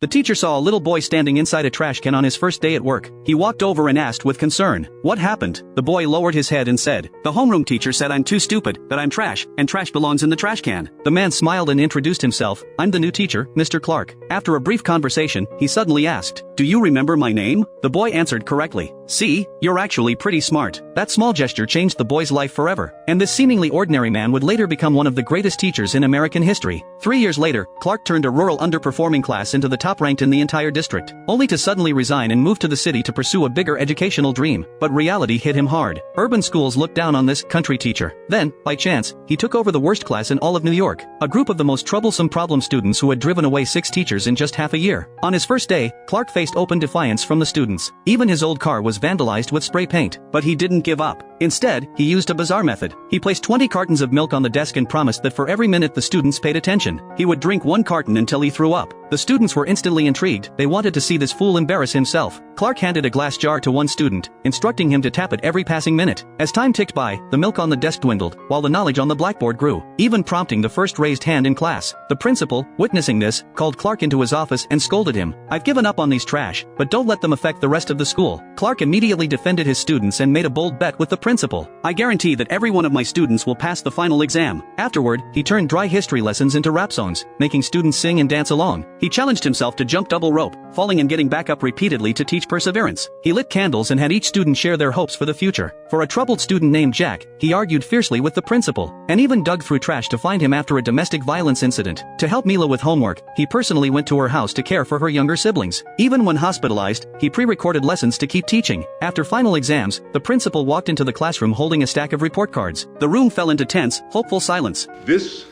The teacher saw a little boy standing inside a trash can on his first day at work. He walked over and asked with concern, "What happened?" The boy lowered his head and said, "The homeroom teacher said I'm too stupid, that I'm trash, and trash belongs in the trash can." The man smiled and introduced himself, "I'm the new teacher, Mr. Clark." After a brief conversation, he suddenly asked, "Do you remember my name?" The boy answered correctly. "See, you're actually pretty smart." That small gesture changed the boy's life forever, and this seemingly ordinary man would later become one of the greatest teachers in American history. 3 years later, Clark turned a rural underperforming class into the top ranked in the entire district, only to suddenly resign and move to the city to pursue a bigger educational dream. But reality hit him hard. Urban schools looked down on this country teacher. Then, by chance, he took over the worst class in all of New York, a group of the most troublesome problem students who had driven away 6 teachers in just half a year. On his first day, Clark faced open defiance from the students. Even his old car was vandalized with spray paint. But he didn't give up. Instead, he used a bizarre method. He placed 20 cartons of milk on the desk and promised that for every minute the students paid attention, he would drink 1 carton until he threw up. The students were instantly intrigued. They wanted to see this fool embarrass himself. Clark handed a glass jar to one student, instructing him to tap it every passing minute. As time ticked by, the milk on the desk dwindled, while the knowledge on the blackboard grew, even prompting the first raised hand in class. The principal, witnessing this, called Clark into his office and scolded him. "I've given up on these trash, but don't let them affect the rest of the school." Clark immediately defended his students and made a bold bet with the principal. "I guarantee that every one of my students will pass the final exam." Afterward, he turned dry history lessons into rap songs, making students sing and dance along. He challenged himself to jump double rope, falling and getting back up repeatedly to teach perseverance. He lit candles and had each student share their hopes for the future. For a troubled student named Jack, he argued fiercely with the principal, and even dug through trash to find him after a domestic violence incident. To help Mila with homework, he personally went to her house to care for her younger siblings. Even when hospitalized, he pre-recorded lessons to keep teaching. After final exams, the principal walked into the classroom holding a stack of report cards. The room fell into tense, hopeful silence. This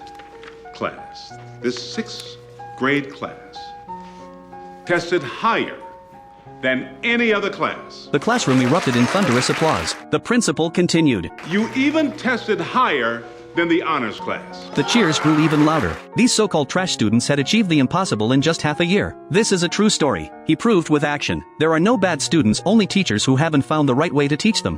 class, this 6th grade class, tested higher than any other class. The classroom erupted in thunderous applause. The principal continued, "You even tested higher than the honors class." The cheers grew even louder. These so-called trash students had achieved the impossible in just half a year. This is a true story. He proved with action. There are no bad students, only teachers who haven't found the right way to teach them.